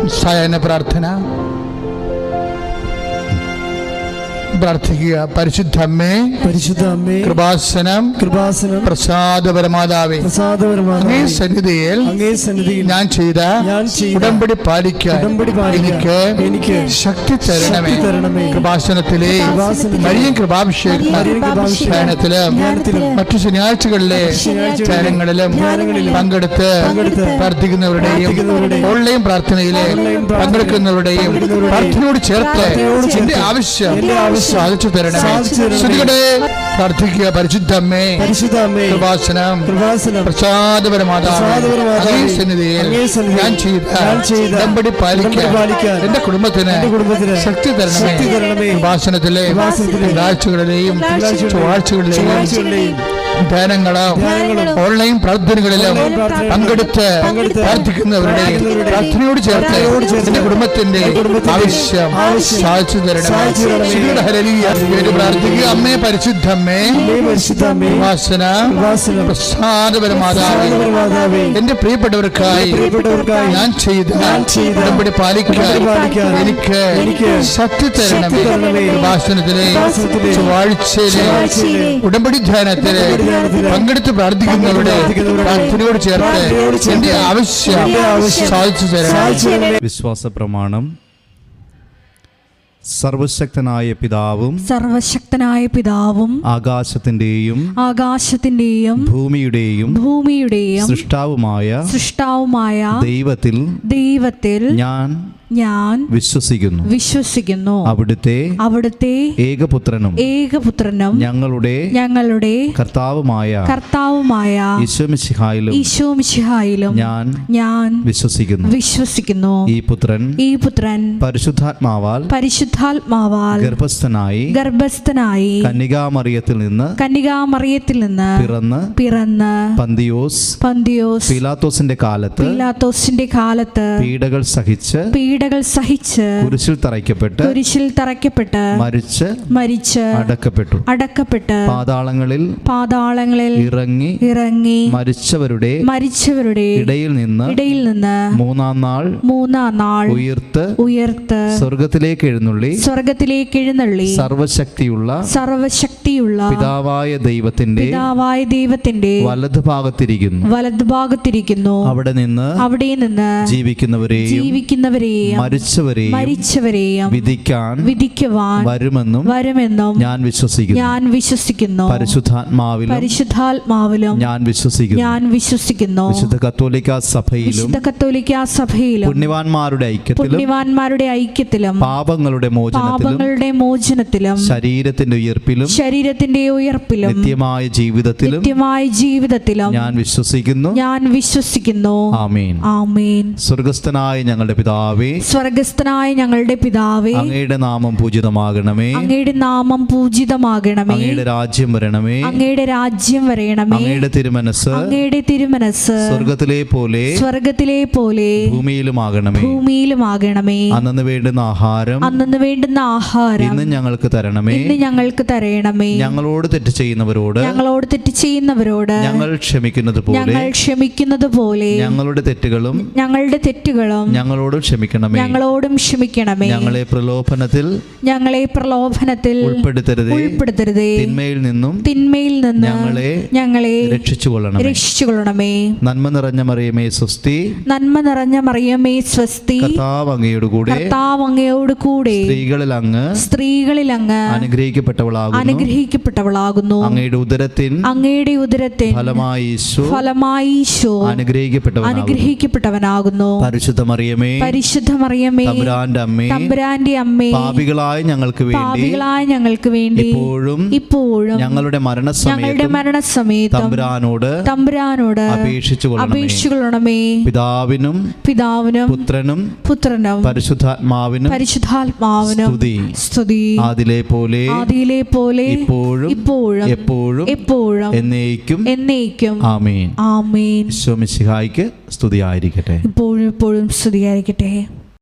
സായാഹ്ന പ്രാർത്ഥന പ്രാർത്ഥിക്കുക. പരിശുദ്ധ അമ്മേ, കൃപാസനം പ്രസാദപരമാതാവേ, അങ്ങേ സന്നിധിയിൽ ഞാൻ ചെയ്ത ഉടമ്പടി പാലിക്കാൻ എനിക്ക് ശക്തി തരണമേ. കൃപാസനത്തിലെ മരിയൻ കൃപാഭിഷേകത്തിലും മറ്റു ശനിയാഴ്ചകളിലെ ധ്യാനങ്ങളിലും പങ്കെടുത്ത് പ്രാർത്ഥിക്കുന്നവരുടെയും ഓൺലൈൻ പ്രാർത്ഥനയിലെ പങ്കെടുക്കുന്നവരുടെയും പ്രാർത്ഥനയോട് ചേർത്ത് എന്റെ ആവശ്യം സാധിച്ചു തരണമേ. പ്രാർത്ഥിക്കുക. പരിശുദ്ധ അമ്മേ, കൃപാസനം പ്രസാദപരമാതാവേ, സന്നിധിയിൽ ഞാൻ ചെയ്ത ഉടമ്പടി പാലിക്കാൻ എന്റെ കുടുംബത്തിന് ശക്തി തരണമേ. കൃപാസനത്തിലെ ആഴ്ചകളിലെയും ചൊവ്വാഴ്ചകളിലെയും ധ്യാനങ്ങളും ഓൺലൈൻ പ്രാർത്ഥനകളിലും പങ്കെടുത്ത് പ്രാർത്ഥിക്കുന്നവരുടെ പ്രാർത്ഥനയോട് ചേർത്ത് എന്റെ കുടുംബത്തിന്റെ ആവശ്യം സാധിച്ചു തരണമേ. പ്രാർത്ഥിക്കുക. അമ്മേ, പരിശുദ്ധ അമ്മേ, പ്രസാദപരമാതാവേ, എന്റെ പ്രിയപ്പെട്ടവർക്കായി ഞാൻ ചെയ്ത ഉടമ്പടി പാലിക്കാൻ എനിക്ക് ശക്തി തരണമേ. ഭാഷണത്തിലെ ചൊവ്വാഴ്ചയിലെ ഉടമ്പടി ധ്യാനത്തിലെ പങ്കെടുത്ത് പ്രാർത്ഥിക്കുന്നവരുടെ പ്രാർത്ഥനയോട് ചേർത്ത് എന്റെ ആവശ്യം സാധിച്ചു തരണം. വിശ്വാസ പ്രമാണം. സർവശക്തനായ പിതാവും ആകാശത്തിന്റെയും ഭൂമിയുടെയും സൃഷ്ടാവുമായ ദൈവത്തിൽ ഞാൻ വിശ്വസിക്കുന്നു. അവിടുത്തെ ഏകപുത്രനും ഞങ്ങളുടെ കർത്താവുമായ ഈശോമിശിഹായിലും ഞാൻ വിശ്വസിക്കുന്നു. ഈ പുത്രൻ പരിശുദ്ധാത്മാവാൽ ഗർഭസ്ഥനായി കന്യകാമറിയത്തിൽ നിന്ന് പിറന്ന് പന്തിയോസ് പീലാത്തോസിന്റെ കാലത്ത് പീഡകൾ സഹിച്ച് കുരിശിൽ തറയ്ക്കപ്പെട്ട് മരിച്ച് അടക്കപ്പെട്ടു. പാതാളങ്ങളിൽ ഇറങ്ങി മരിച്ചവരുടെ ഇടയിൽ നിന്ന് മൂന്നാം നാൾ ഉയർത്ത് സ്വർഗത്തിലേക്ക് എഴുന്നള്ളി സർവശക്തിയുള്ള പിതാവായ ദൈവത്തിന്റെ വലതുഭാഗത്തിരിക്കുന്നു. അവിടെ നിന്ന് ജീവിക്കുന്നവരെയും മരിച്ചവരെയും വിധിക്കുവാൻ വരുമെന്നും ഞാൻ വിശ്വസിക്കുന്നു. പരിശുദ്ധാത്മാവിലും ഞാൻ വിശ്വസിക്കുന്നു. വിശുദ്ധ കത്തോലിക്കാ സഭയിലും പുണ്യവാന്മാരുടെ ഐക്യത്തിലും പാപങ്ങളുടെ മോചനത്തിലും ശരീരത്തിന്റെ ഉയർപ്പിലും നിത്യമായ ജീവിതത്തിലും ഞാൻ വിശ്വസിക്കുന്നു. ആമേൻ. സ്വർഗ്ഗസ്ഥനായ ഞങ്ങളുടെ പിതാവേ, അങ്ങയുടെ നാമം പൂജിതമാകണമേ. അങ്ങയുടെ രാജ്യം വരണമേ. അങ്ങയുടെ തിരുമനസ് സ്വർഗ്ഗത്തിലെ പോലെ ഭൂമിയിലുമാകണമേ. അന്നു വേണ്ടുന്ന ആഹാരം ഇന്ന് ഞങ്ങൾക്ക് തരണമേ. ഞങ്ങളോട് തെറ്റ് ചെയ്യുന്നവരോട് ഞങ്ങൾ ക്ഷമിക്കുന്നത് പോലെ ഞങ്ങളുടെ തെറ്റുകളും ഞങ്ങളോടും ക്ഷമിക്കണമേ. ഞങ്ങളെ പ്രലോഭനത്തിൽ ഉൾപ്പെടുത്തരുതേ. തിന്മയിൽ നിന്നും ഞങ്ങളെ രക്ഷിച്ചുകൊള്ളണമേ. നന്മ നിറഞ്ഞ മറിയമേ സ്വസ്തി. കർത്താവ് അങ്ങയോട് കൂടെ സ്ത്രീകളിൽ അങ്ങ് അനുഗ്രഹിക്കപ്പെട്ടവളാകുന്നു. അങ്ങയുടെ ഉദരത്തിൻ ഫലമായി ഈശോ അനുഗ്രഹിക്കപ്പെട്ടവനാകുന്നു. പരിശുദ്ധ മറിയമേ, തമ്പുരാന്റെ അമ്മേ, പാപികളായ ഞങ്ങൾക്ക് വേണ്ടി ഇപ്പോഴും ഞങ്ങളുടെ മരണസമയത്തും തമ്പുരാനോട് അപേക്ഷിച്ചുകൊള്ളണമേ. പിതാവിനും പുത്രനും പരിശുദ്ധാത്മാവിനും സ്തുതി. ആദിയിലെ പോലെ ഇപ്പോഴും എപ്പോഴും എന്നേക്കും. ആമേൻ. ഈശോ മിശിഹായ്ക്ക് സ്തുതിയായിരിക്കട്ടെ. ഇപ്പോഴും സ്തുതിയായിരിക്കട്ടെ.